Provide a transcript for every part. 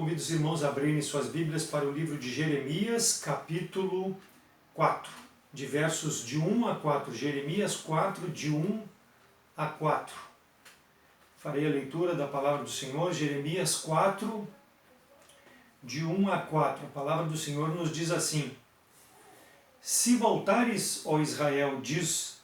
convido os irmãos a abrirem suas Bíblias para o livro de Jeremias, capítulo 4, de versos de 1 a 4. Jeremias 4, de 1 a 4. Farei a leitura da palavra do Senhor, Jeremias 4, de 1 a 4. A palavra do Senhor nos diz assim: Se voltares, ó Israel, diz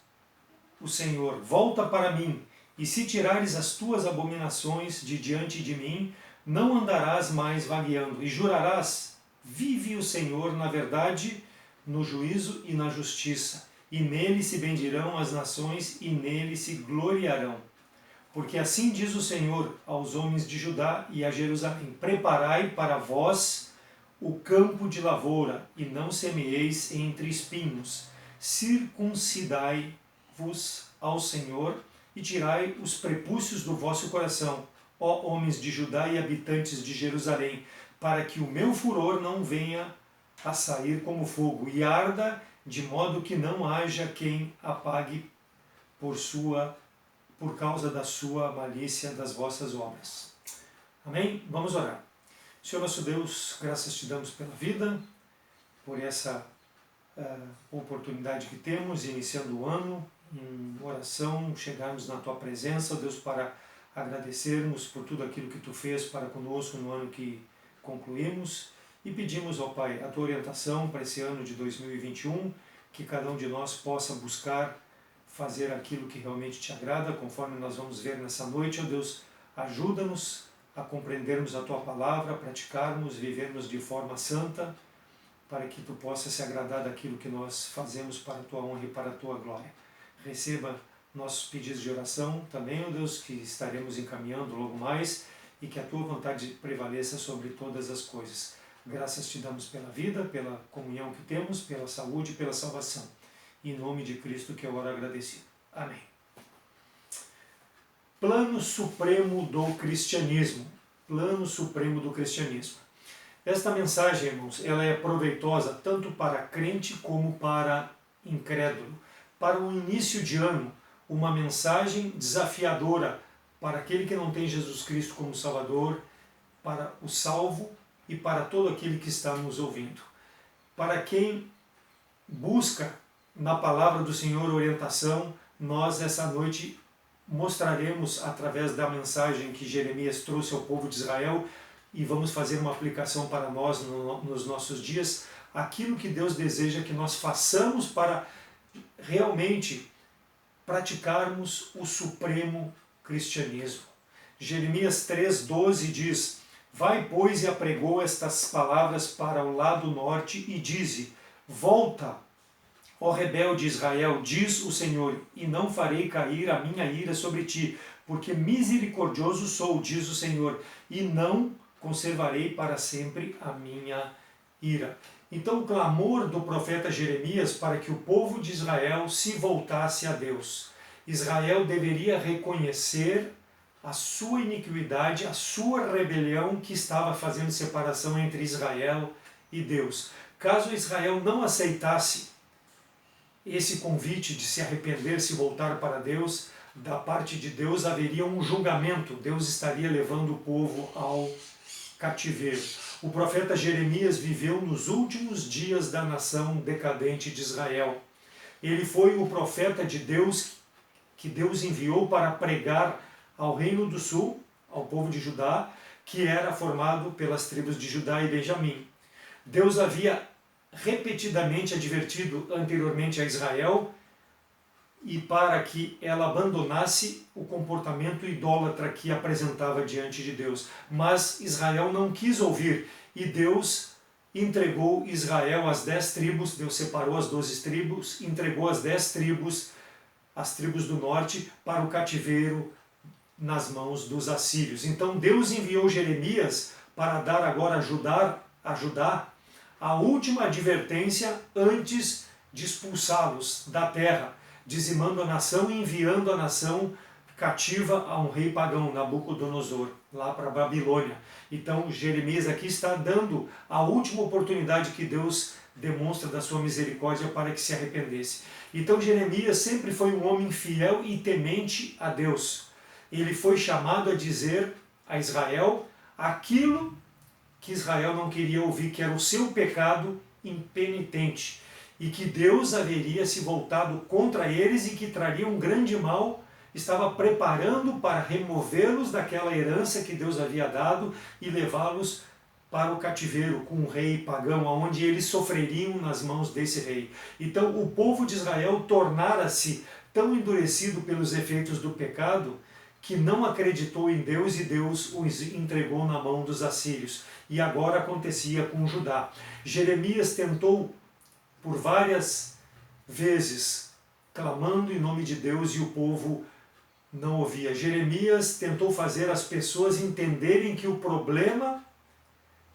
o Senhor, volta para mim, e se tirares as tuas abominações de diante de mim, não andarás mais vagueando, e jurarás, vive o Senhor na verdade, no juízo e na justiça, e nele se bendirão as nações, e nele se gloriarão. Porque assim diz o Senhor aos homens de Judá e a Jerusalém: preparai para vós o campo de lavoura, e não semeeis entre espinhos. Circuncidai-vos ao Senhor, e tirai os prepúcios do vosso coração, ó homens de Judá e habitantes de Jerusalém, para que o meu furor não venha a sair como fogo, e arda de modo que não haja quem apague por causa da sua malícia das vossas obras. Amém? Vamos orar. Senhor nosso Deus, graças te damos pela vida, por essa oportunidade que temos, iniciando o ano, em oração, chegarmos na tua presença, Deus, para agradecermos por tudo aquilo que tu fez para conosco no ano que concluímos, e pedimos, ó Pai, a tua orientação para esse ano de 2021, que cada um de nós possa buscar fazer aquilo que realmente te agrada, conforme nós vamos ver nessa noite. Ó Deus, ajuda-nos a compreendermos a tua palavra, praticarmos, vivermos de forma santa, para que tu possas se agradar daquilo que nós fazemos para a tua honra e para a tua glória. Receba nossos pedidos de oração também, ó Deus, que estaremos encaminhando logo mais, e que a tua vontade prevaleça sobre todas as coisas. Graças te damos pela vida, pela comunhão que temos, pela saúde e pela salvação. Em nome de Cristo que eu oro agradecido. Amém. Plano Supremo do Cristianismo. Plano Supremo do Cristianismo. Esta mensagem, irmãos, ela é proveitosa tanto para crente como para incrédulo. Para o início de ano, uma mensagem desafiadora para aquele que não tem Jesus Cristo como Salvador, para o salvo e para todo aquele que está nos ouvindo. Para quem busca na palavra do Senhor orientação, nós essa noite mostraremos através da mensagem que Jeremias trouxe ao povo de Israel, e vamos fazer uma aplicação para nós nos nossos dias, aquilo que Deus deseja que nós façamos para realmente praticarmos o supremo cristianismo. Jeremias 3,12 diz: vai, pois, e apregou estas palavras para o lado norte, e dize: volta, ó rebelde Israel, diz o Senhor, e não farei cair a minha ira sobre ti, porque misericordioso sou, diz o Senhor, e não conservarei para sempre a minha ira. Então o clamor do profeta Jeremias para que o povo de Israel se voltasse a Deus. Israel deveria reconhecer a sua iniquidade, a sua rebelião que estava fazendo separação entre Israel e Deus. Caso Israel não aceitasse esse convite de se arrepender, se voltar para Deus, da parte de Deus haveria um julgamento. Deus estaria levando o povo ao cativeiro. O profeta Jeremias viveu nos últimos dias da nação decadente de Israel. Ele foi o profeta de Deus que Deus enviou para pregar ao reino do sul, ao povo de Judá, que era formado pelas tribos de Judá e Benjamim. Deus havia repetidamente advertido anteriormente a Israel, e para que ela abandonasse o comportamento idólatra que apresentava diante de Deus. Mas Israel não quis ouvir, e Deus entregou Israel às 10 tribos, Deus separou as 12 tribos, entregou as 10 tribos, as tribos do norte, para o cativeiro nas mãos dos assírios. Então Deus enviou Jeremias para dar agora a Judá a última advertência antes de expulsá-los da terra, dizimando a nação e enviando a nação cativa a um rei pagão, Nabucodonosor, lá para a Babilônia. Então Jeremias aqui está dando a última oportunidade que Deus demonstra da sua misericórdia para que se arrependesse. Então Jeremias sempre foi um homem fiel e temente a Deus. Ele foi chamado a dizer a Israel aquilo que Israel não queria ouvir, que era o seu pecado impenitente, e que Deus haveria se voltado contra eles e que traria um grande mal, estava preparando para removê-los daquela herança que Deus havia dado e levá-los para o cativeiro com um rei pagão, onde eles sofreriam nas mãos desse rei. Então o povo de Israel tornara-se tão endurecido pelos efeitos do pecado que não acreditou em Deus e Deus os entregou na mão dos assírios. E agora acontecia com Judá. Jeremias tentou por várias vezes, clamando em nome de Deus, e o povo não ouvia. Jeremias tentou fazer as pessoas entenderem que o problema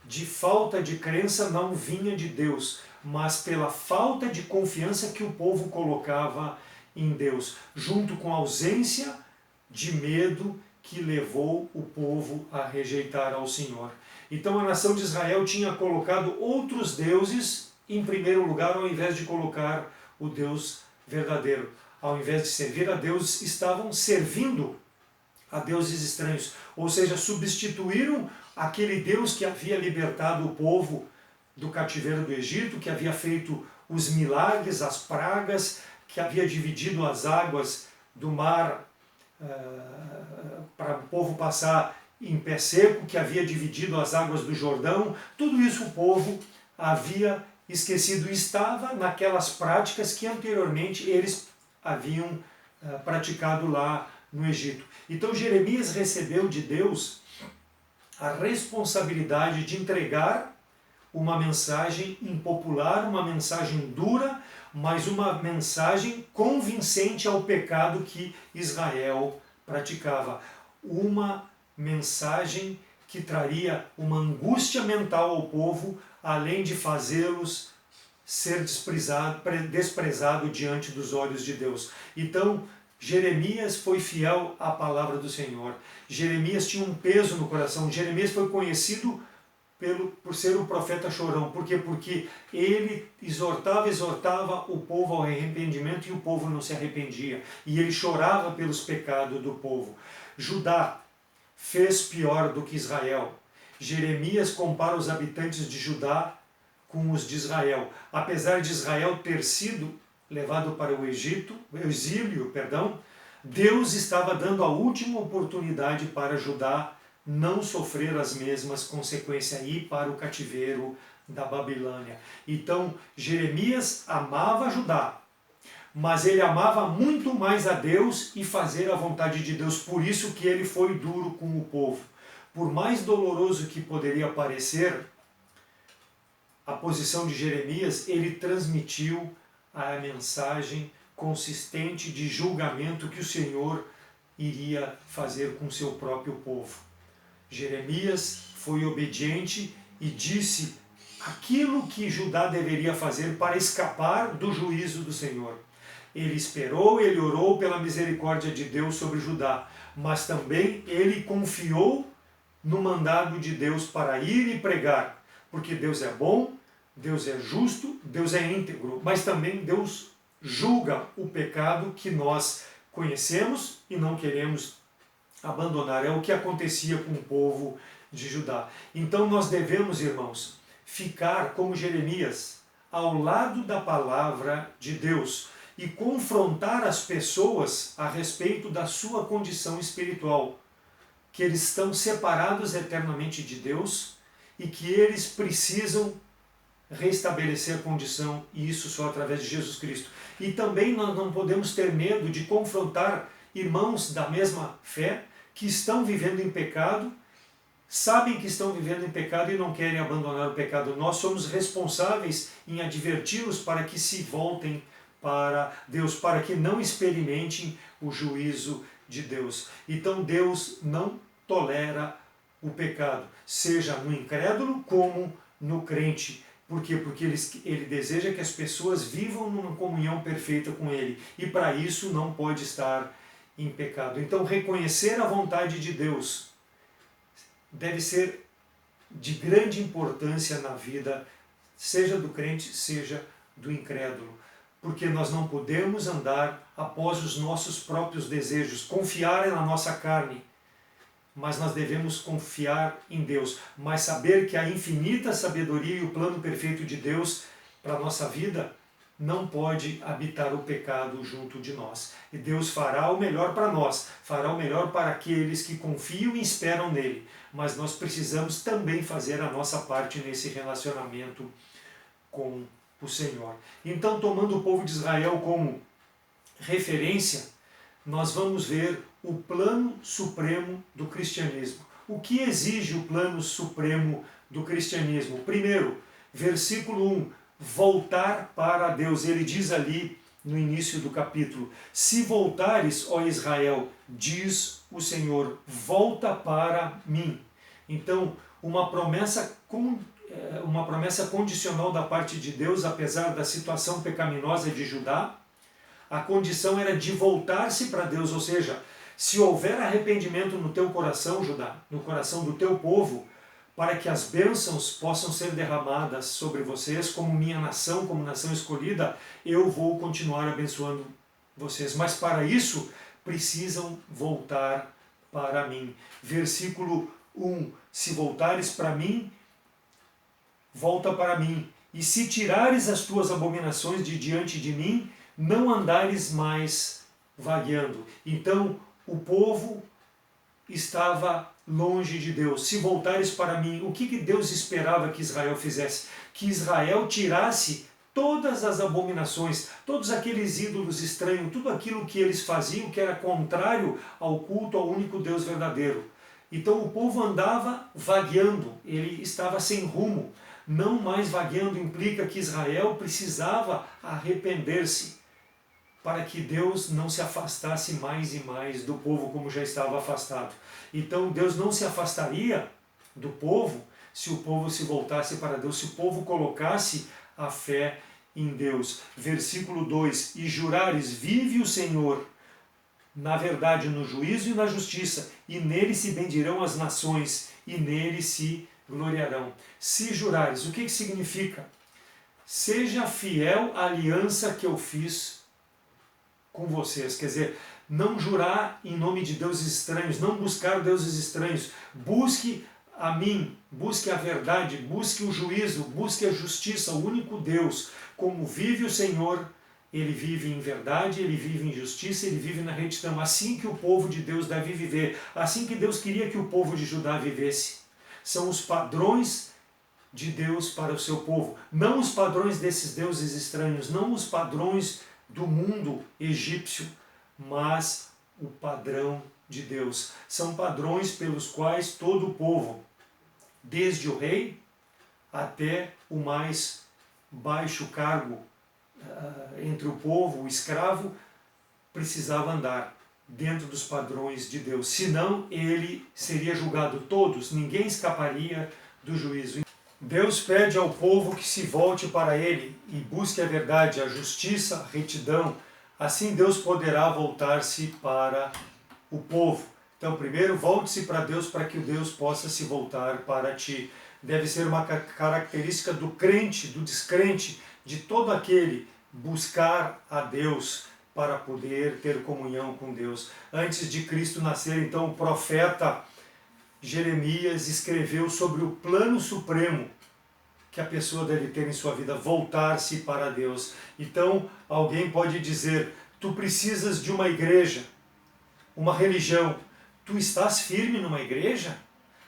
de falta de crença não vinha de Deus, mas pela falta de confiança que o povo colocava em Deus, junto com a ausência de medo que levou o povo a rejeitar ao Senhor. Então a nação de Israel tinha colocado outros deuses em primeiro lugar, ao invés de colocar o Deus verdadeiro. Ao invés de servir a Deus, estavam servindo a deuses estranhos, ou seja, substituíram aquele Deus que havia libertado o povo do cativeiro do Egito, que havia feito os milagres, as pragas, que havia dividido as águas do mar para o povo passar em pé seco, que havia dividido as águas do Jordão. Tudo isso o povo havia esquecido, estava naquelas práticas que anteriormente eles haviam praticado lá no Egito. Então Jeremias recebeu de Deus a responsabilidade de entregar uma mensagem impopular, uma mensagem dura, mas uma mensagem convincente ao pecado que Israel praticava. Uma mensagem que traria uma angústia mental ao povo, além de fazê-los ser desprezado diante dos olhos de Deus. Então, Jeremias foi fiel à palavra do Senhor. Jeremias tinha um peso no coração. Jeremias foi conhecido por ser um profeta chorão. Por quê? Porque ele exortava o povo ao arrependimento e o povo não se arrependia. E ele chorava pelos pecados do povo. Judá fez pior do que Israel. Jeremias compara os habitantes de Judá com os de Israel. Apesar de Israel ter sido levado para o exílio, Deus estava dando a última oportunidade para Judá não sofrer as mesmas consequências e ir para o cativeiro da Babilônia. Então, Jeremias amava Judá, mas ele amava muito mais a Deus e fazer a vontade de Deus. Por isso que ele foi duro com o povo. Por mais doloroso que poderia parecer a posição de Jeremias, ele transmitiu a mensagem consistente de julgamento que o Senhor iria fazer com seu próprio povo. Jeremias foi obediente e disse aquilo que Judá deveria fazer para escapar do juízo do Senhor. Ele esperou, ele orou pela misericórdia de Deus sobre Judá, mas também ele confiou no mandado de Deus para ir e pregar, porque Deus é bom, Deus é justo, Deus é íntegro, mas também Deus julga o pecado que nós conhecemos e não queremos abandonar. É o que acontecia com o povo de Judá. Então nós devemos, irmãos, ficar como Jeremias, ao lado da palavra de Deus e confrontar as pessoas a respeito da sua condição espiritual, que eles estão separados eternamente de Deus e que eles precisam restabelecer a condição, e isso só através de Jesus Cristo. E também nós não podemos ter medo de confrontar irmãos da mesma fé que estão vivendo em pecado, sabem que estão vivendo em pecado e não querem abandonar o pecado. Nós somos responsáveis em adverti-los para que se voltem para Deus, para que não experimentem o juízo de Deus. Então Deus não tolera o pecado, seja no incrédulo como no crente. Por quê? Porque ele deseja que as pessoas vivam numa comunhão perfeita com Ele. E para isso não pode estar em pecado. Então reconhecer a vontade de Deus deve ser de grande importância na vida, seja do crente, seja do incrédulo. Porque nós não podemos andar após os nossos próprios desejos, confiar na nossa carne. mas nós devemos confiar em Deus, mas saber que a infinita sabedoria e o plano perfeito de Deus para a nossa vida não pode habitar o pecado junto de nós. E Deus fará o melhor para nós, fará o melhor para aqueles que confiam e esperam nele, mas nós precisamos também fazer a nossa parte nesse relacionamento com o Senhor. Então, tomando o povo de Israel como referência, nós vamos ver o plano supremo do cristianismo. O que exige o plano supremo do cristianismo? Primeiro, versículo 1, voltar para Deus. Ele diz ali no início do capítulo: se voltares, ó Israel, diz o Senhor, volta para mim. Então, uma promessa condicional da parte de Deus, apesar da situação pecaminosa de Judá. A condição era de voltar-se para Deus, ou seja, se houver arrependimento no teu coração, Judá, no coração do teu povo, para que as bênçãos possam ser derramadas sobre vocês, como minha nação, como nação escolhida, eu vou continuar abençoando vocês. Mas para isso, precisam voltar para mim. Versículo 1, se voltares para mim, volta para mim. E se tirares as tuas abominações de diante de mim, não andares mais vagueando. Então, o povo estava longe de Deus. Se voltares para mim, o que Deus esperava que Israel fizesse? Que Israel tirasse todas as abominações, todos aqueles ídolos estranhos, tudo aquilo que eles faziam que era contrário ao culto ao único Deus verdadeiro. Então o povo andava vagueando, ele estava sem rumo. Não mais vagueando implica que Israel precisava arrepender-se, para que Deus não se afastasse mais e mais do povo como já estava afastado. Então Deus não se afastaria do povo se o povo se voltasse para Deus, se o povo colocasse a fé em Deus. Versículo 2, e jurares, vive o Senhor, na verdade, no juízo e na justiça, e nele se bendirão as nações, e nele se gloriarão. Se jurares, o que significa? Seja fiel à aliança que eu fiz com vocês, quer dizer, não jurar em nome de deuses estranhos, não buscar deuses estranhos, busque a mim, busque a verdade, busque o juízo, busque a justiça, o único Deus. Como vive o Senhor, ele vive em verdade, ele vive em justiça, ele vive na retidão, assim que o povo de Deus deve viver, assim que Deus queria que o povo de Judá vivesse. São os padrões de Deus para o seu povo, não os padrões desses deuses estranhos, não os padrões do mundo egípcio, mas o padrão de Deus. São padrões pelos quais todo o povo, desde o rei até o mais baixo cargo entre o povo, o escravo, precisava andar dentro dos padrões de Deus. Senão ele seria julgado, todos, ninguém escaparia do juízo. Deus pede ao povo que se volte para ele e busque a verdade, a justiça, a retidão. Assim Deus poderá voltar-se para o povo. Então, primeiro, volte-se para Deus para que o Deus possa se voltar para ti. Deve ser uma característica do crente, do descrente, de todo aquele buscar a Deus para poder ter comunhão com Deus. Antes de Cristo nascer, então, o profeta Jeremias escreveu sobre o plano supremo que a pessoa deve ter em sua vida, voltar-se para Deus. Então, alguém pode dizer, tu precisas de uma igreja, uma religião. Tu estás firme numa igreja?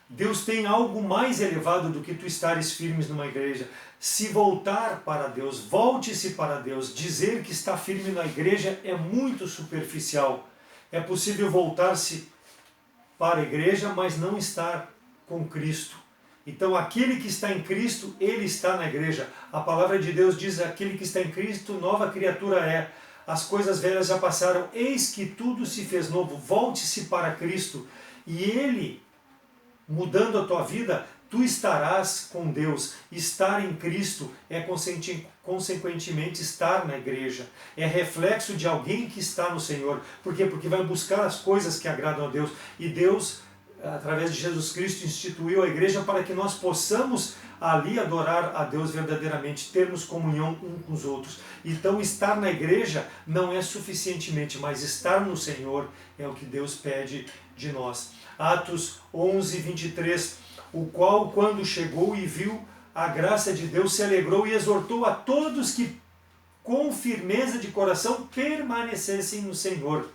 Deus tem algo mais elevado do que tu estares firmes numa igreja. Se voltar para Deus, volte-se para Deus. Dizer que está firme na igreja é muito superficial. É possível voltar-se para a igreja, mas não estar com Cristo. Então aquele que está em Cristo, ele está na igreja. A palavra de Deus diz, aquele que está em Cristo, nova criatura é. As coisas velhas já passaram, eis que tudo se fez novo. Volte-se para Cristo e ele, mudando a tua vida, tu estarás com Deus. Estar em Cristo é consequentemente estar na igreja. É reflexo de alguém que está no Senhor. Por quê? Porque vai buscar as coisas que agradam a Deus. E Deus, através de Jesus Cristo, instituiu a igreja para que nós possamos ali adorar a Deus verdadeiramente, termos comunhão uns com os outros. Então estar na igreja não é suficientemente, mas estar no Senhor é o que Deus pede de nós. Atos 11, 23, o qual, quando chegou e viu a graça de Deus, se alegrou e exortou a todos que, com firmeza de coração, permanecessem no Senhor.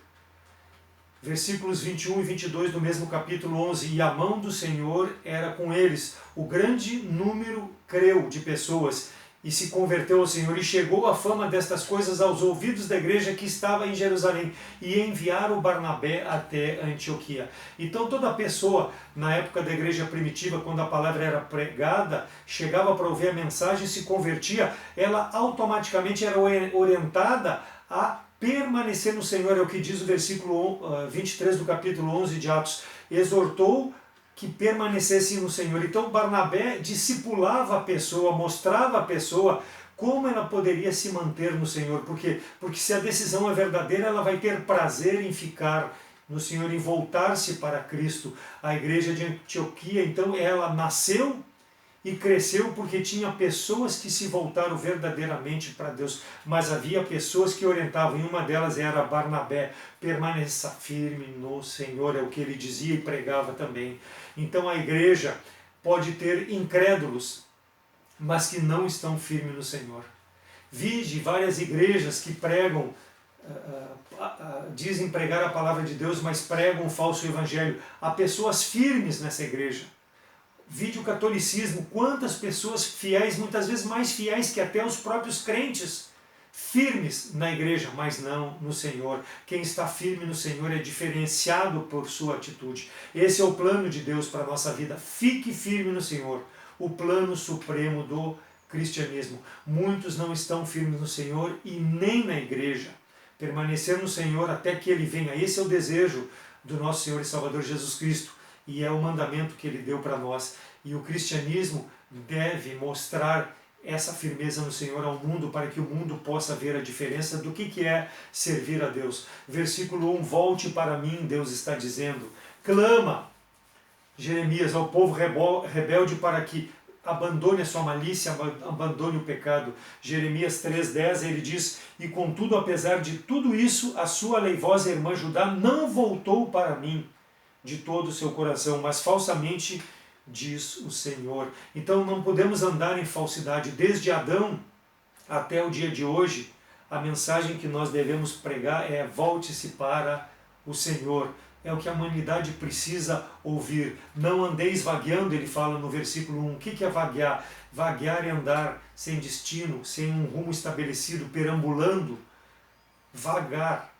Versículos 21 e 22 do mesmo capítulo 11, e a mão do Senhor era com eles. O grande número creu de pessoas e se converteu ao Senhor, e chegou a fama destas coisas aos ouvidos da igreja que estava em Jerusalém, e enviaram Barnabé até Antioquia. Então toda pessoa, na época da igreja primitiva, quando a palavra era pregada, chegava para ouvir a mensagem, se convertia, ela automaticamente era orientada a permanecer no Senhor. É o que diz o versículo 23 do capítulo 11 de Atos. Exortou que permanecessem no Senhor. Então Barnabé discipulava a pessoa, mostrava a pessoa como ela poderia se manter no Senhor. Por quê? Porque se a decisão é verdadeira, ela vai ter prazer em ficar no Senhor, em voltar-se para Cristo. A igreja de Antioquia, então, ela nasceu e cresceu porque tinha pessoas que se voltaram verdadeiramente para Deus, mas havia pessoas que orientavam, e uma delas era Barnabé. Permaneça firme no Senhor, é o que ele dizia e pregava também. Então a igreja pode ter incrédulos, mas que não estão firmes no Senhor. Vide várias igrejas que pregam, dizem pregar a palavra de Deus, mas pregam um falso evangelho. Há pessoas firmes nessa igreja. Vide o catolicismo, quantas pessoas fiéis, muitas vezes mais fiéis que até os próprios crentes, firmes na igreja, mas não no Senhor. Quem está firme no Senhor é diferenciado por sua atitude. Esse é o plano de Deus para a nossa vida. Fique firme no Senhor, o plano supremo do cristianismo. Muitos não estão firmes no Senhor e nem na igreja. Permanecer no Senhor até que Ele venha. Esse é o desejo do nosso Senhor e Salvador Jesus Cristo. E é o mandamento que Ele deu para nós. E o cristianismo deve mostrar essa firmeza no Senhor ao mundo, para que o mundo possa ver a diferença do que é servir a Deus. Versículo 1, volte para mim, Deus está dizendo. Clama, Jeremias, ao povo rebelde para que abandone a sua malícia, abandone o pecado. Jeremias 3,10, ele diz, e contudo, apesar de tudo isso, a sua leivosa irmã Judá não voltou para mim de todo o seu coração, mas falsamente diz o Senhor. Então não podemos andar em falsidade. Desde Adão até o dia de hoje, a mensagem que nós devemos pregar é: volte-se para o Senhor. É o que a humanidade precisa ouvir. Não andeis vagueando, ele fala no versículo 1. O que é vaguear? Vaguear é andar sem destino, sem um rumo estabelecido, perambulando. Vagar.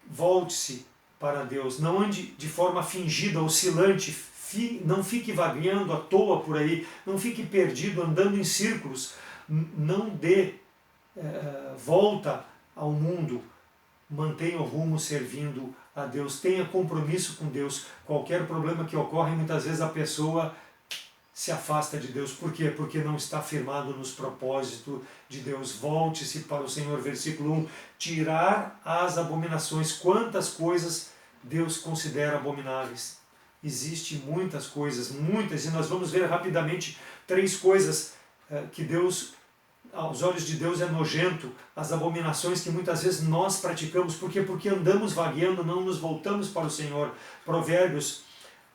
Volte-se para Deus. Não ande de forma fingida, oscilante. Não fique vagueando à toa por aí. Não fique perdido, andando em círculos. Não dê volta ao mundo. Mantenha o rumo servindo a Deus. Tenha compromisso com Deus. Qualquer problema que ocorre, muitas vezes a pessoa se afasta de Deus. Por quê? Porque não está firmado nos propósitos de Deus. Volte-se para o Senhor. Versículo 1. Tirar as abominações. Quantas coisas Deus considera abomináveis? Existem muitas coisas, muitas, e nós vamos ver rapidamente 3 coisas que Deus, aos olhos de Deus, é nojento, as abominações que muitas vezes nós praticamos. Por quê? Porque andamos vagueando, não nos voltamos para o Senhor. Provérbios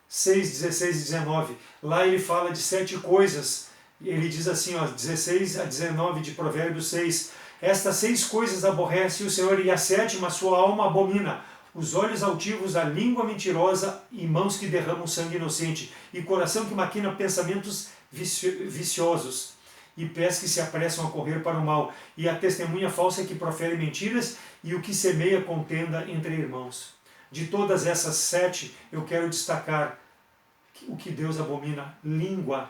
6, 16 e 19. Lá ele fala de 7 coisas. Ele diz assim, 16 a 19 de Provérbios 6. Estas 6 coisas aborrece o Senhor, e a 7ª a sua alma abomina: os olhos altivos, a língua mentirosa, e mãos que derramam sangue inocente, e coração que maquina pensamentos viciosos, e pés que se apressam a correr para o mal, e a testemunha falsa que profere mentiras, e o que semeia contenda entre irmãos. De todas essas 7, eu quero destacar o que Deus abomina: língua.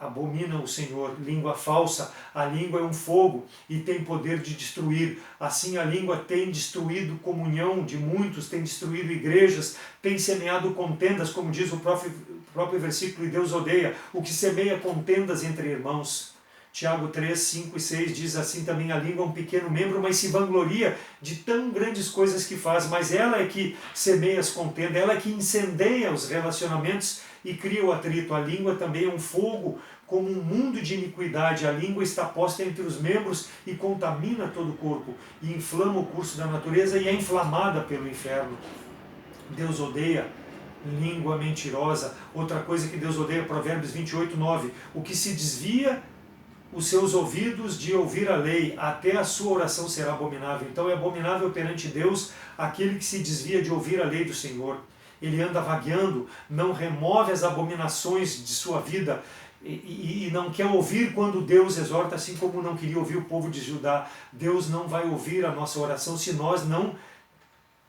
Abomina o Senhor. Língua falsa. A língua é um fogo e tem poder de destruir. Assim a língua tem destruído comunhão de muitos, tem destruído igrejas, tem semeado contendas, como diz o próprio versículo, e Deus odeia o que semeia contendas entre irmãos. Tiago 3, 5 e 6 diz assim também: a língua é um pequeno membro, mas se vangloria de tão grandes coisas que faz. Mas ela é que semeia as contendas, ela é que incendeia os relacionamentos e cria o atrito. A língua também é um fogo, como um mundo de iniquidade. A língua está posta entre os membros e contamina todo o corpo, e inflama o curso da natureza, e é inflamada pelo inferno. Deus odeia língua mentirosa. Outra coisa que Deus odeia, Provérbios 28, 9. O que se desvia os seus ouvidos de ouvir a lei, até a sua oração será abominável. Então é abominável perante Deus aquele que se desvia de ouvir a lei do Senhor. Ele anda vagueando, não remove as abominações de sua vida e não quer ouvir quando Deus exorta, assim como não queria ouvir o povo de Judá. Deus não vai ouvir a nossa oração se nós não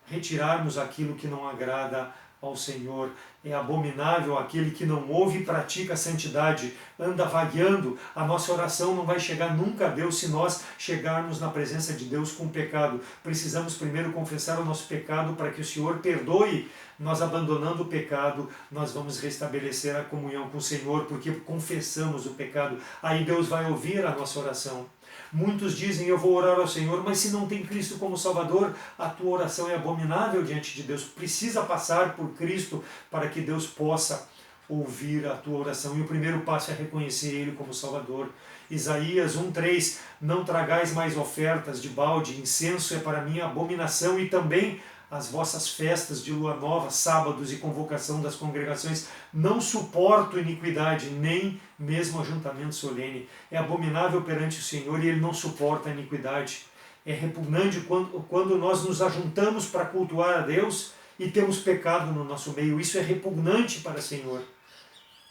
retirarmos aquilo que não agrada ao Senhor. É abominável aquele que não ouve e pratica a santidade, anda vagueando. A nossa oração não vai chegar nunca a Deus se nós chegarmos na presença de Deus com pecado. Precisamos primeiro confessar o nosso pecado para que o Senhor perdoe. Nós abandonando o pecado, nós vamos restabelecer a comunhão com o Senhor, porque confessamos o pecado. Aí Deus vai ouvir a nossa oração. Muitos dizem, eu vou orar ao Senhor, mas se não tem Cristo como Salvador, a tua oração é abominável diante de Deus. Precisa passar por Cristo para que Deus possa ouvir a tua oração. E o primeiro passo é reconhecer Ele como Salvador. Isaías 1,3, não tragais mais ofertas de balde, incenso é para mim abominação, e também as vossas festas de lua nova, sábados e convocação das congregações. Não suporto iniquidade, nem mesmo ajuntamento solene. É abominável perante o Senhor e Ele não suporta a iniquidade. É repugnante quando nós nos ajuntamos para cultuar a Deus e temos pecado no nosso meio. Isso é repugnante para o Senhor.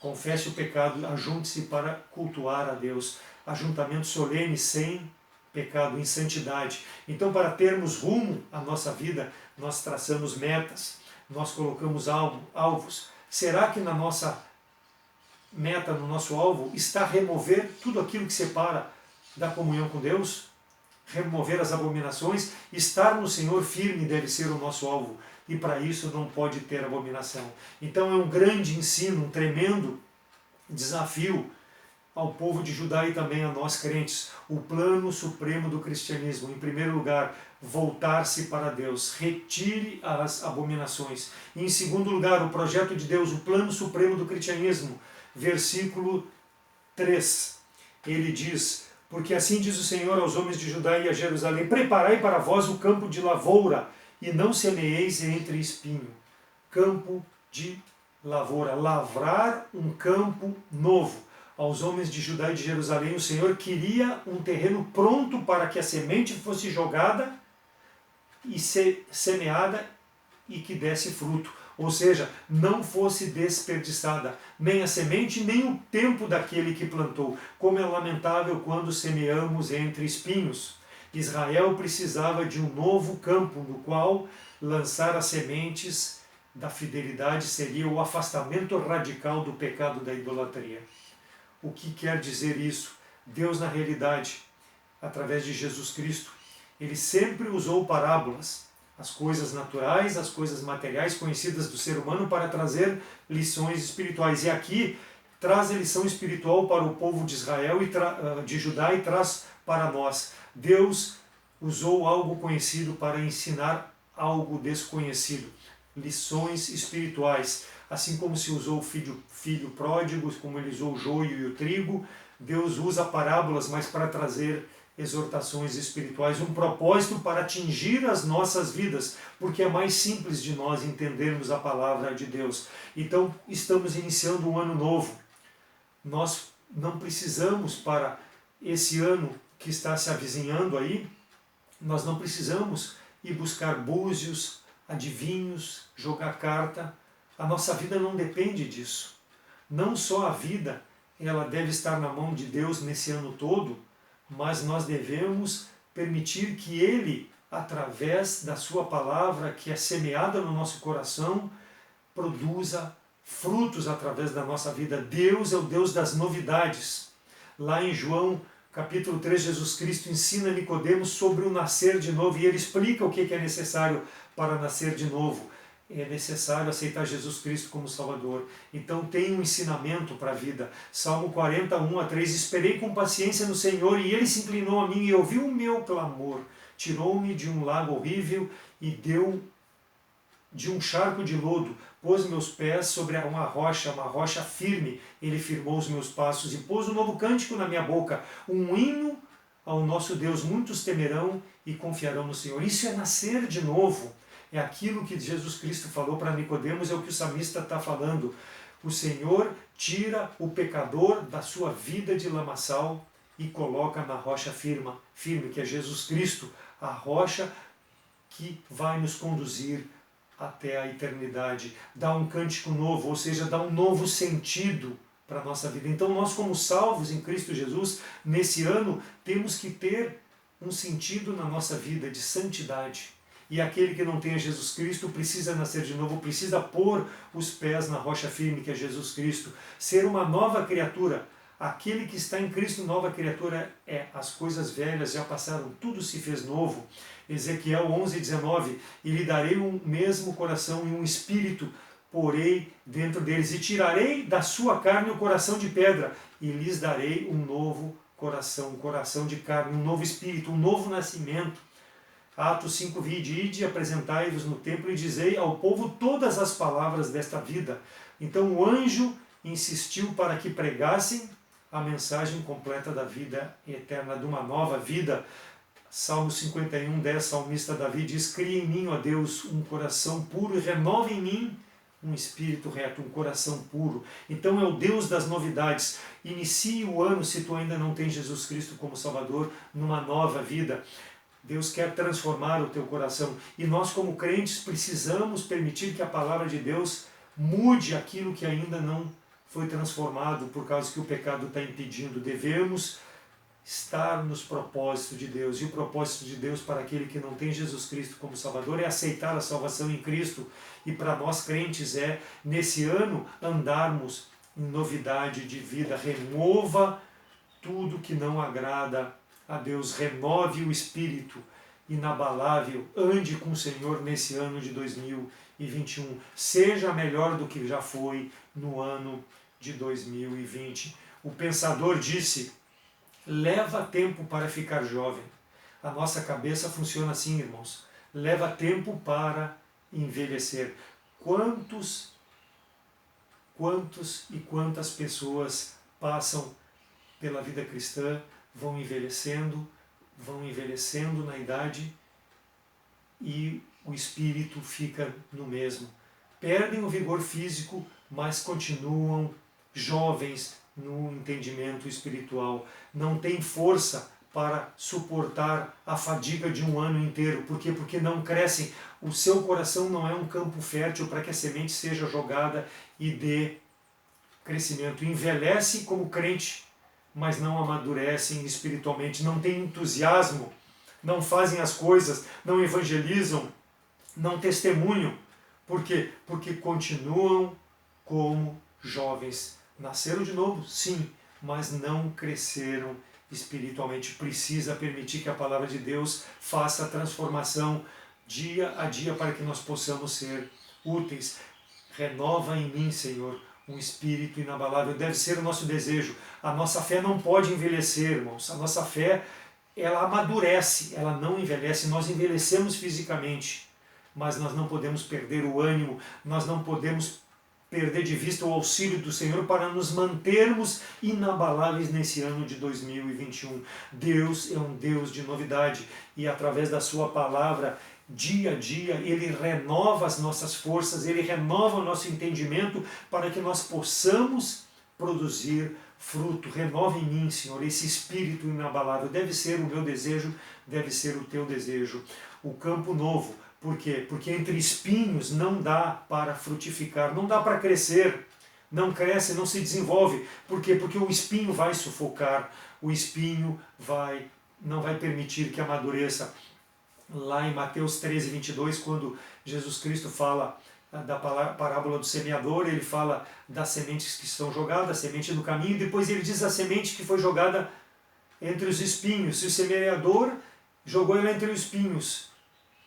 Confesse o pecado, ajunte-se para cultuar a Deus. Ajuntamento solene sem pecado, em santidade. Então, para termos rumo à nossa vida, nós traçamos metas, nós colocamos alvos. Será que na nossa meta, no nosso alvo, está remover tudo aquilo que separa da comunhão com Deus? Remover as abominações? Estar no Senhor firme deve ser o nosso alvo, e para isso não pode ter abominação. Então é um grande ensino, um tremendo desafio ao povo de Judá e também a nós crentes. O plano supremo do cristianismo, em primeiro lugar, voltar-se para Deus, retire as abominações. E em segundo lugar, o projeto de Deus, o plano supremo do cristianismo, versículo 3, ele diz, porque assim diz o Senhor aos homens de Judá e a Jerusalém, preparai para vós o campo de lavoura, e não semeeis entre espinho. Campo de lavoura, lavrar um campo novo. Aos homens de Judá e de Jerusalém, o Senhor queria um terreno pronto para que a semente fosse jogada e semeada e que desse fruto. Ou seja, não fosse desperdiçada nem a semente, nem o tempo daquele que plantou. Como é lamentável quando semeamos entre espinhos. Israel precisava de um novo campo no qual lançar as sementes da fidelidade seria o afastamento radical do pecado da idolatria. O que quer dizer isso? Deus, na realidade, através de Jesus Cristo, Ele sempre usou parábolas, as coisas naturais, as coisas materiais conhecidas do ser humano, para trazer lições espirituais. E aqui traz a lição espiritual para o povo de Israel e de Judá e traz para nós. Deus usou algo conhecido para ensinar algo desconhecido. Lições espirituais. Assim como se usou o filho pródigo, como ele usou o joio e o trigo, Deus usa parábolas, mas para trazer exortações espirituais, um propósito para atingir as nossas vidas, porque é mais simples de nós entendermos a palavra de Deus. Então, estamos iniciando um ano novo. Nós não precisamos, para esse ano que está se avizinhando aí, nós não precisamos ir buscar búzios, adivinhos, jogar carta. A nossa vida não depende disso. Não só a vida, ela deve estar na mão de Deus nesse ano todo, mas nós devemos permitir que Ele, através da sua palavra, que é semeada no nosso coração, produza frutos através da nossa vida. Deus é o Deus das novidades. Lá em João capítulo 3, Jesus Cristo ensina Nicodemos sobre o nascer de novo, e ele explica o que é necessário para nascer de novo. É necessário aceitar Jesus Cristo como Salvador. Então tem um ensinamento para a vida. Salmo 41:3, esperei com paciência no Senhor, e Ele se inclinou a mim e ouviu o meu clamor. Tirou-me de um lago horrível e deu de um charco de lodo. Pôs meus pés sobre uma rocha firme. Ele firmou os meus passos e pôs um novo cântico na minha boca, um hino ao nosso Deus. Muitos temerão e confiarão no Senhor. Isso é nascer de novo. É aquilo que Jesus Cristo falou para Nicodemos, é o que o salmista está falando. O Senhor tira o pecador da sua vida de lamaçal e coloca na rocha firme, que é Jesus Cristo, a rocha que vai nos conduzir até a eternidade. Dá um cântico novo, ou seja, dá um novo sentido para a nossa vida. Então nós, como salvos em Cristo Jesus, nesse ano, temos que ter um sentido na nossa vida de santidade. E aquele que não tem Jesus Cristo precisa nascer de novo, precisa pôr os pés na rocha firme, que é Jesus Cristo, ser uma nova criatura. Aquele que está em Cristo, nova criatura é. As coisas velhas já passaram, tudo se fez novo. Ezequiel 11:19, e lhe darei um mesmo coração e um espírito, porei dentro deles, e tirarei da sua carne o coração de pedra, e lhes darei um novo coração, um coração de carne, um novo espírito, um novo nascimento. Atos 5, ide, apresentai-vos no templo e dizei ao povo todas as palavras desta vida. Então o anjo insistiu para que pregassem a mensagem completa da vida eterna, de uma nova vida. Salmo 51:10, salmista Davi diz, cria em mim, ó Deus, um coração puro e renova em mim um espírito reto, um coração puro. Então é o Deus das novidades. Inicie o ano, se tu ainda não tens Jesus Cristo como Salvador, numa nova vida. Deus quer transformar o teu coração. E nós, como crentes, precisamos permitir que a palavra de Deus mude aquilo que ainda não foi transformado por causa que o pecado está impedindo. Devemos estar nos propósitos de Deus. E o propósito de Deus para aquele que não tem Jesus Cristo como Salvador é aceitar a salvação em Cristo. E para nós crentes é, nesse ano, andarmos em novidade de vida. Remova tudo que não agrada a Deus, renove o espírito inabalável, ande com o Senhor nesse ano de 2021. Seja melhor do que já foi no ano de 2020. O pensador disse, leva tempo para ficar jovem. A nossa cabeça funciona assim, irmãos. Leva tempo para envelhecer. Quantos e quantas pessoas passam pela vida cristã, vão envelhecendo na idade e o espírito fica no mesmo. Perdem o vigor físico, mas continuam jovens no entendimento espiritual. Não têm força para suportar a fadiga de um ano inteiro. Por quê? Porque não crescem. O seu coração não é um campo fértil para que a semente seja jogada e dê crescimento. Envelhece como crente, mas não amadurecem espiritualmente, não têm entusiasmo, não fazem as coisas, não evangelizam, não testemunham. Por quê? Porque continuam como jovens. Nasceram de novo, sim, mas não cresceram espiritualmente. Precisa permitir que a palavra de Deus faça a transformação dia a dia para que nós possamos ser úteis. Renova em mim, Senhor, um espírito inabalável. Deve ser o nosso desejo. A nossa fé não pode envelhecer, irmãos. A nossa fé, ela amadurece, ela não envelhece. Nós envelhecemos fisicamente, mas nós não podemos perder o ânimo, nós não podemos perder de vista o auxílio do Senhor para nos mantermos inabaláveis nesse ano de 2021. Deus é um Deus de novidade e através da sua palavra, dia a dia, Ele renova as nossas forças, Ele renova o nosso entendimento para que nós possamos produzir fruto. Renova em mim, Senhor, esse espírito inabalável. Deve ser o meu desejo, deve ser o teu desejo. O campo novo. Por quê? Porque entre espinhos não dá para frutificar, não dá para crescer, não cresce, não se desenvolve. Por quê? Porque o espinho vai sufocar, o espinho não vai permitir que amadureça. Lá em Mateus 13:22, quando Jesus Cristo fala da parábola do semeador, ele fala das sementes que estão jogadas, a semente no caminho, e depois ele diz a semente que foi jogada entre os espinhos. E o semeador jogou ela entre os espinhos.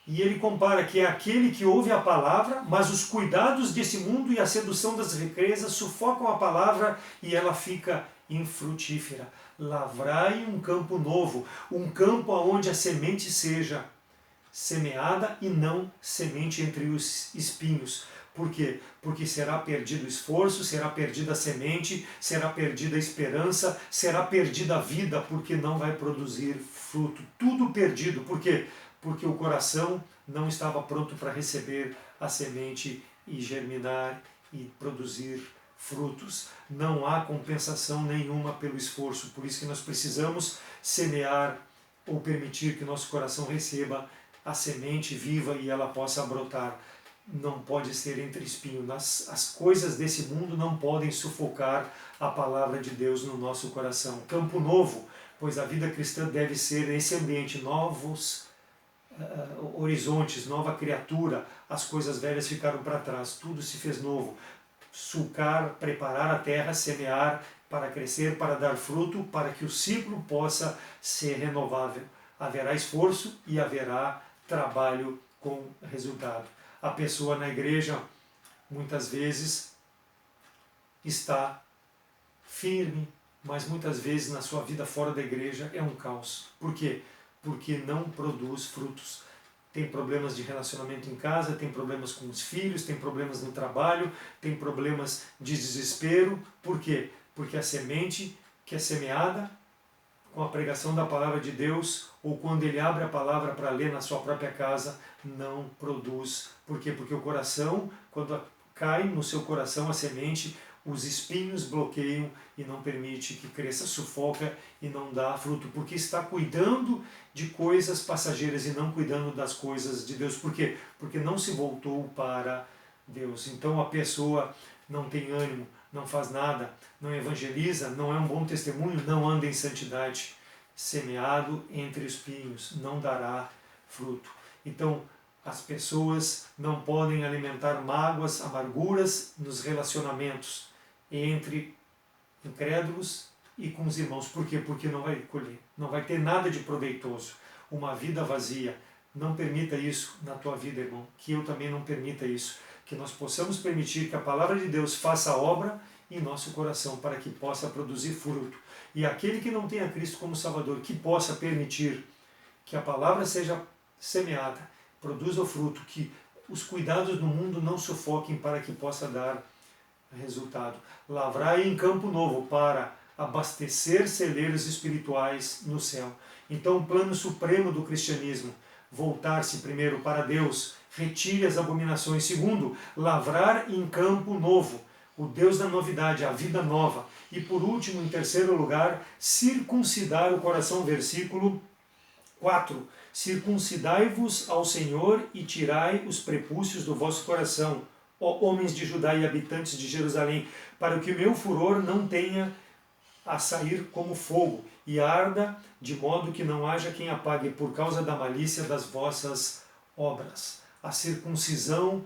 E ele compara que é aquele que ouve a palavra, mas os cuidados desse mundo e a sedução das riquezas sufocam a palavra e ela fica infrutífera. Lavrai um campo novo, um campo onde a semente seja semeada e não semente entre os espinhos. Por quê? Porque será perdido o esforço, será perdida a semente, será perdida a esperança, será perdida a vida, porque não vai produzir fruto. Tudo perdido. Por quê? Porque o coração não estava pronto para receber a semente e germinar e produzir frutos. Não há compensação nenhuma pelo esforço, por isso que nós precisamos semear ou permitir que nosso coração receba a semente viva e ela possa brotar. Não pode ser entre espinhos. As coisas desse mundo não podem sufocar a palavra de Deus no nosso coração. Campo novo, pois a vida cristã deve ser esse ambiente, novos horizontes, nova criatura. As coisas velhas ficaram para trás, tudo se fez novo. Sulcar, preparar a terra, semear para crescer, para dar fruto, para que o ciclo possa ser renovável. Haverá esforço e haverá trabalho com resultado. A pessoa na igreja, muitas vezes, está firme, mas muitas vezes na sua vida fora da igreja é um caos. Por quê? Porque não produz frutos. Tem problemas de relacionamento em casa, tem problemas com os filhos, tem problemas no trabalho, tem problemas de desespero. Por quê? Porque a semente que é semeada com a pregação da palavra de Deus, ou quando ele abre a palavra para ler na sua própria casa, não produz. Por quê? Porque o coração, quando cai no seu coração a semente, os espinhos bloqueiam e não permite que cresça, sufoca e não dá fruto, porque está cuidando de coisas passageiras e não cuidando das coisas de Deus. Por quê? Porque não se voltou para Deus. Então a pessoa não tem ânimo, não faz nada, não evangeliza, não é um bom testemunho, não anda em santidade. Semeado entre espinhos, não dará fruto. Então, as pessoas não podem alimentar mágoas, amarguras nos relacionamentos entre incrédulos e com os irmãos. Por quê? Porque não vai colher, não vai ter nada de proveitoso. Uma vida vazia. Não permita isso na tua vida, irmão, que eu também não permita isso. Que nós possamos permitir que a palavra de Deus faça a obra em nosso coração, para que possa produzir fruto. E aquele que não tem a Cristo como Salvador, que possa permitir que a palavra seja semeada, produza o fruto, que os cuidados do mundo não sufoquem para que possa dar resultado. Lavrai em campo novo para abastecer celeiros espirituais no céu. Então o plano supremo do cristianismo, voltar-se primeiro para Deus, retire as abominações. Segundo, lavrar em campo novo, o Deus da novidade, a vida nova. E por último, em terceiro lugar, circuncidar o coração, versículo 4. Circuncidai-vos ao Senhor e tirai os prepúcios do vosso coração, ó homens de Judá e habitantes de Jerusalém, para que o meu furor não tenha a sair como fogo, e arda de modo que não haja quem apague por causa da malícia das vossas obras. A circuncisão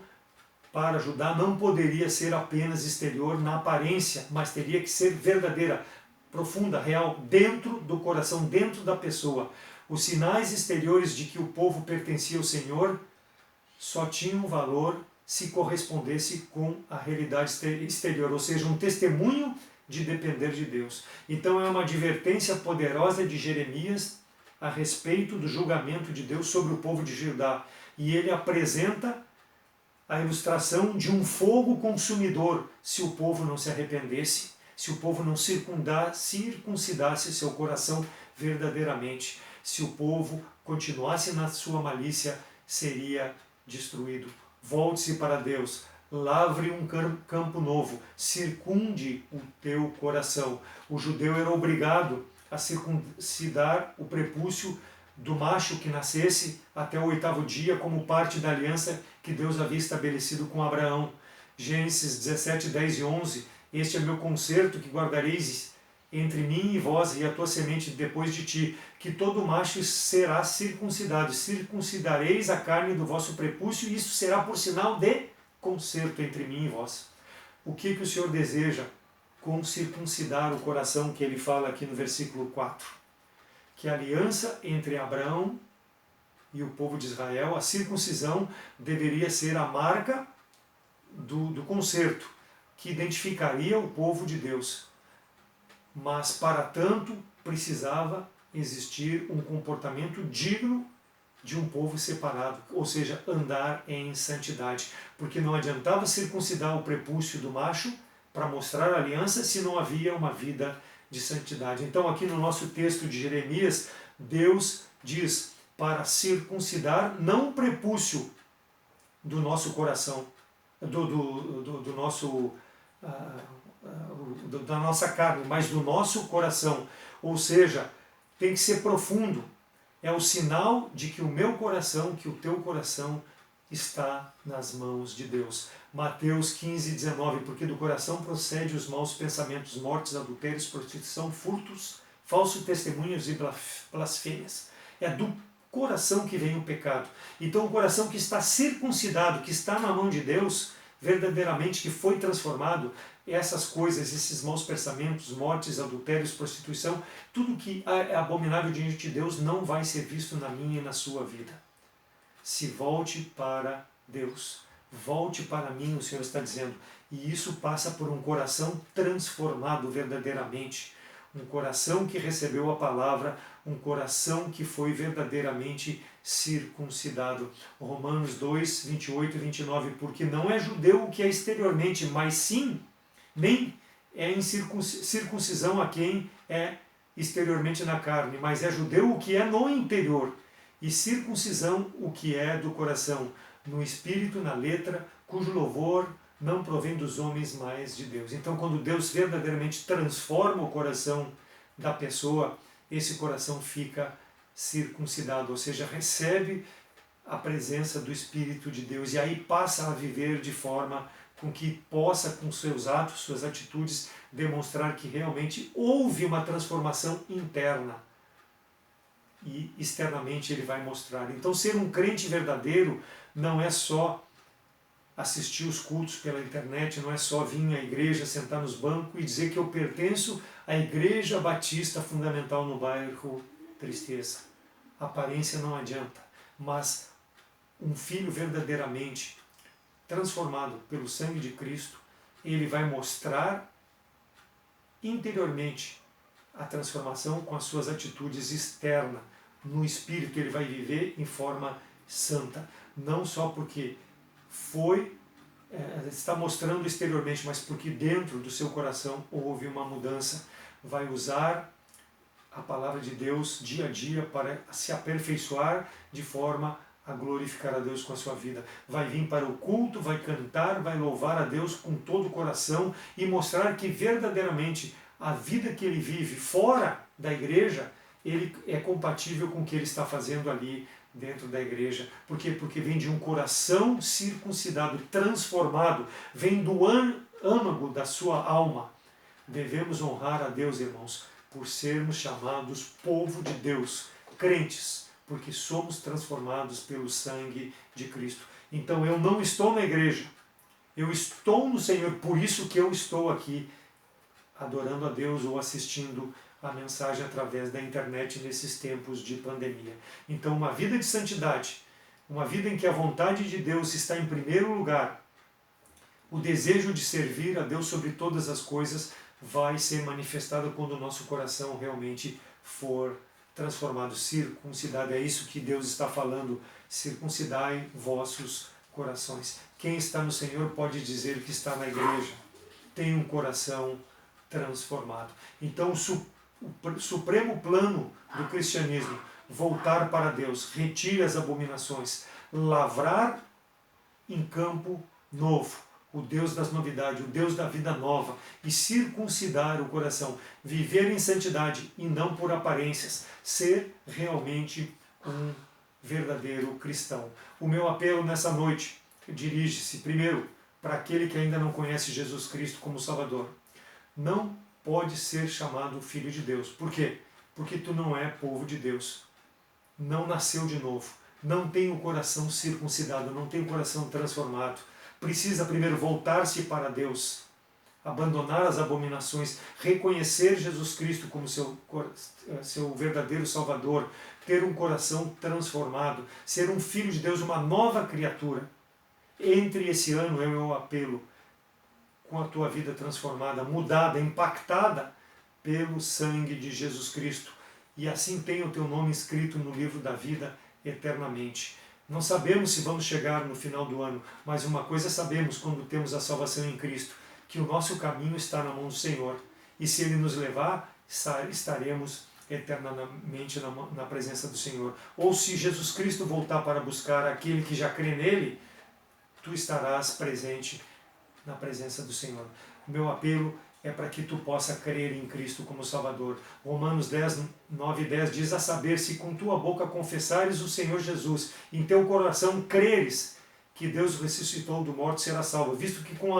para Judá não poderia ser apenas exterior na aparência, mas teria que ser verdadeira, profunda, real, dentro do coração, dentro da pessoa. Os sinais exteriores de que o povo pertencia ao Senhor só tinham valor se correspondesse com a realidade exterior, ou seja, um testemunho de depender de Deus. Então é uma advertência poderosa de Jeremias a respeito do julgamento de Deus sobre o povo de Judá. E ele apresenta a ilustração de um fogo consumidor se o povo não se arrependesse, se o povo não circuncidasse seu coração verdadeiramente, se o povo continuasse na sua malícia, seria destruído. Volte-se para Deus, lavre um campo novo, circunde o teu coração. O judeu era obrigado a circuncidar o prepúcio do macho que nascesse até o 8º dia, como parte da aliança que Deus havia estabelecido com Abraão. Gênesis 17, 10 e 11. Este é meu concerto que guardareis entre mim e vós e a tua semente depois de ti, que todo macho será circuncidado. Circuncidareis a carne do vosso prepúcio, e isso será por sinal de concerto entre mim e vós. O que o Senhor deseja com circuncidar o coração, que ele fala aqui no versículo 4? Que a aliança entre Abraão e o povo de Israel, a circuncisão, deveria ser a marca do concerto, que identificaria o povo de Deus. Mas, para tanto, precisava existir um comportamento digno de um povo separado, ou seja, andar em santidade. Porque não adiantava circuncidar o prepúcio do macho para mostrar a aliança se não havia uma vida de santidade. Então aqui no nosso texto de Jeremias, Deus diz para circuncidar não o prepúcio do nosso coração, do nosso, da nossa carne, mas do nosso coração. Ou seja, tem que ser profundo. É o sinal de que o meu coração, que o teu coração está nas mãos de Deus. Mateus 15, 19, porque do coração procede os maus pensamentos, mortes, adultérios, prostituição, furtos, falsos testemunhos e blasfêmias. É do coração que vem o pecado. Então o coração que está circuncidado, que está na mão de Deus, verdadeiramente que foi transformado, essas coisas, esses maus pensamentos, mortes, adultérios, prostituição, tudo que é abominável diante de Deus não vai ser visto na minha e na sua vida. Se volte para Deus. Volte para mim, o Senhor está dizendo. E isso passa por um coração transformado verdadeiramente. Um coração que recebeu a palavra, um coração que foi verdadeiramente circuncidado. Romanos 2, 28 e 29. Porque não é judeu o que é exteriormente, mas sim, nem é em circuncisão a quem é exteriormente na carne, mas é judeu o que é no interior, e circuncisão o que é do coração, no espírito, na letra, cujo louvor não provém dos homens, mas de Deus. Então, quando Deus verdadeiramente transforma o coração da pessoa, esse coração fica circuncidado, ou seja, recebe a presença do Espírito de Deus e aí passa a viver de forma com que possa, com seus atos, suas atitudes, demonstrar que realmente houve uma transformação interna. E externamente ele vai mostrar. Então, ser um crente verdadeiro não é só assistir os cultos pela internet, não é só vir à igreja, sentar nos bancos e dizer que eu pertenço à Igreja Batista Fundamental no bairro Tristeza. A aparência não adianta, mas um filho verdadeiramente transformado pelo sangue de Cristo, ele vai mostrar interiormente a transformação com as suas atitudes externas. No espírito ele vai viver em forma santa, não só porque está mostrando exteriormente, mas porque dentro do seu coração houve uma mudança. Vai usar a palavra de Deus dia a dia para se aperfeiçoar de forma a glorificar a Deus com a sua vida. Vai vir para o culto, vai cantar, vai louvar a Deus com todo o coração e mostrar que verdadeiramente a vida que ele vive fora da igreja, ele é compatível com o que ele está fazendo ali dentro da igreja. Por quê? Porque vem de um coração circuncidado, transformado, vem do âmago da sua alma. Devemos honrar a Deus, irmãos, por sermos chamados povo de Deus, crentes, porque somos transformados pelo sangue de Cristo. Então eu não estou na igreja, eu estou no Senhor, por isso que eu estou aqui adorando a Deus ou assistindo a mensagem através da internet nesses tempos de pandemia. Então uma vida de santidade, uma vida em que a vontade de Deus está em primeiro lugar, o desejo de servir a Deus sobre todas as coisas vai ser manifestado quando o nosso coração realmente for transformado, circuncidado. É isso que Deus está falando, circuncidai vossos corações. Quem está no Senhor pode dizer que está na igreja, tem um coração transformado. Então o supremo plano do cristianismo, voltar para Deus, retire as abominações, lavrar em campo novo, o Deus das novidades, o Deus da vida nova, e circuncidar o coração, viver em santidade e não por aparências, ser realmente um verdadeiro cristão. O meu apelo nessa noite dirige-se primeiro para aquele que ainda não conhece Jesus Cristo como Salvador. Não pode ser chamado filho de Deus. Por quê? Porque tu não é povo de Deus. Não nasceu de novo. Não tem o coração circuncidado, não tem o coração transformado. Precisa primeiro voltar-se para Deus, abandonar as abominações, reconhecer Jesus Cristo como seu verdadeiro Salvador, ter um coração transformado, ser um filho de Deus, uma nova criatura. Entre esse ano é o meu apelo, com a tua vida transformada, mudada, impactada pelo sangue de Jesus Cristo. E assim tenha o teu nome escrito no livro da vida eternamente. Não sabemos se vamos chegar no final do ano, mas uma coisa sabemos quando temos a salvação em Cristo, que o nosso caminho está na mão do Senhor. E se Ele nos levar, estaremos eternamente na presença do Senhor. Ou se Jesus Cristo voltar para buscar aquele que já crê nele, tu estarás presente na presença do Senhor. Meu apelo é para que tu possa crer em Cristo como Salvador. Romanos 10, 9 e 10 diz: a saber, se com tua boca confessares o Senhor Jesus, em teu coração creres que Deus ressuscitou do morto, será salvo, visto que com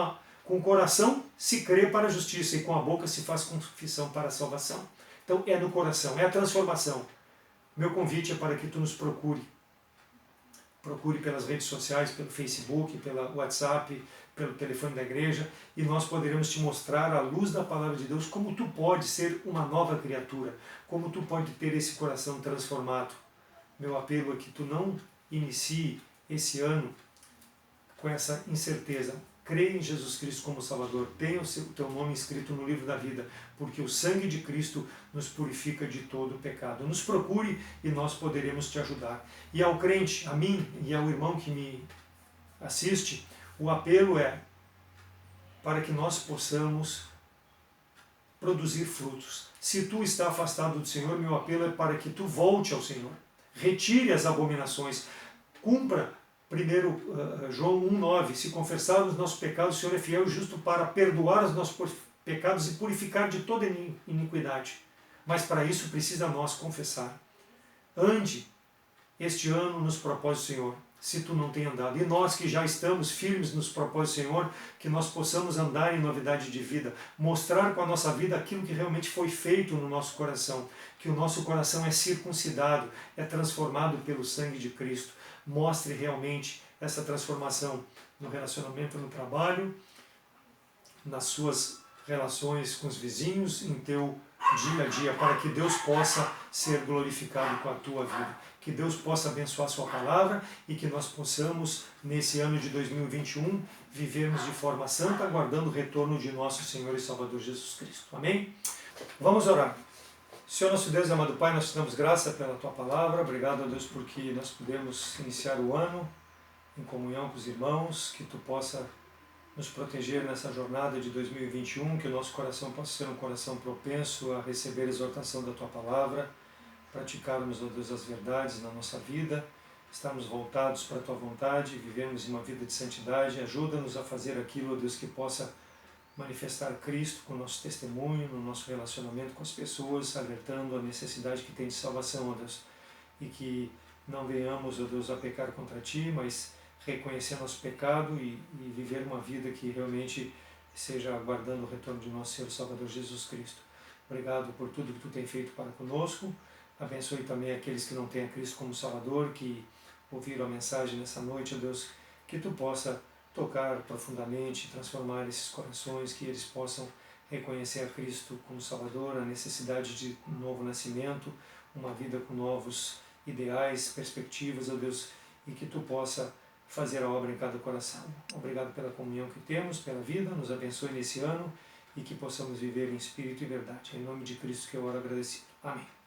o coração se crê para a justiça e com a boca se faz confissão para a salvação. Então é no coração, é a transformação. Meu convite é para que tu nos procure. Procure pelas redes sociais, pelo Facebook, pelo WhatsApp, pelo telefone da igreja, e nós poderemos te mostrar à luz da palavra de Deus como tu pode ser uma nova criatura, como tu pode ter esse coração transformado. Meu apelo é que tu não inicie esse ano com essa incerteza. Creia em Jesus Cristo como Salvador, tenha o teu nome escrito no livro da vida, porque o sangue de Cristo nos purifica de todo o pecado. Nos procure e nós poderemos te ajudar. E ao crente, a mim e ao irmão que me assiste, o apelo é para que nós possamos produzir frutos. Se tu está afastado do Senhor, meu apelo é para que tu volte ao Senhor. Retire as abominações, cumpra 1 João 1,9, se confessarmos os nossos pecados, o Senhor é fiel e justo para perdoar os nossos pecados e purificar de toda iniquidade. Mas para isso precisa nós confessar. Ande este ano nos propósitos do Senhor, se tu não tem andado. E nós que já estamos firmes nos propósitos do Senhor, que nós possamos andar em novidade de vida, mostrar com a nossa vida aquilo que realmente foi feito no nosso coração, que o nosso coração é circuncidado, é transformado pelo sangue de Cristo. Mostre realmente essa transformação no relacionamento no trabalho, nas suas relações com os vizinhos, em teu dia a dia, para que Deus possa ser glorificado com a tua vida. Que Deus possa abençoar a sua palavra e que nós possamos, nesse ano de 2021, vivermos de forma santa, aguardando o retorno de nosso Senhor e Salvador Jesus Cristo. Amém? Vamos orar. Senhor nosso Deus e amado Pai, nós te damos graça pela Tua Palavra. Obrigado a Deus porque nós podemos iniciar o ano em comunhão com os irmãos, que Tu possa nos proteger nessa jornada de 2021, que o nosso coração possa ser um coração propenso a receber a exortação da Tua Palavra, praticarmos, ó Deus, as verdades na nossa vida, estarmos voltados para a Tua vontade, vivermos uma vida de santidade. Ajuda-nos a fazer aquilo, ó Deus, que possa manifestar Cristo com o nosso testemunho, no nosso relacionamento com as pessoas, alertando a necessidade que tem de salvação, ó Deus, e que não venhamos, ó Deus, a pecar contra Ti, mas reconhecer nosso pecado e viver uma vida que realmente seja aguardando o retorno de nosso Senhor Salvador Jesus Cristo. Obrigado por tudo que Tu tem feito para conosco. Abençoe também aqueles que não têm a Cristo como Salvador, que ouviram a mensagem nessa noite, ó Deus, que Tu possa tocar profundamente, transformar esses corações, que eles possam reconhecer a Cristo como Salvador, a necessidade de um novo nascimento, uma vida com novos ideais, perspectivas, ó Deus, e que Tu possa fazer a obra em cada coração. Obrigado pela comunhão que temos, pela vida, nos abençoe nesse ano e que possamos viver em espírito e verdade. Em nome de Cristo que eu oro agradecido. Amém.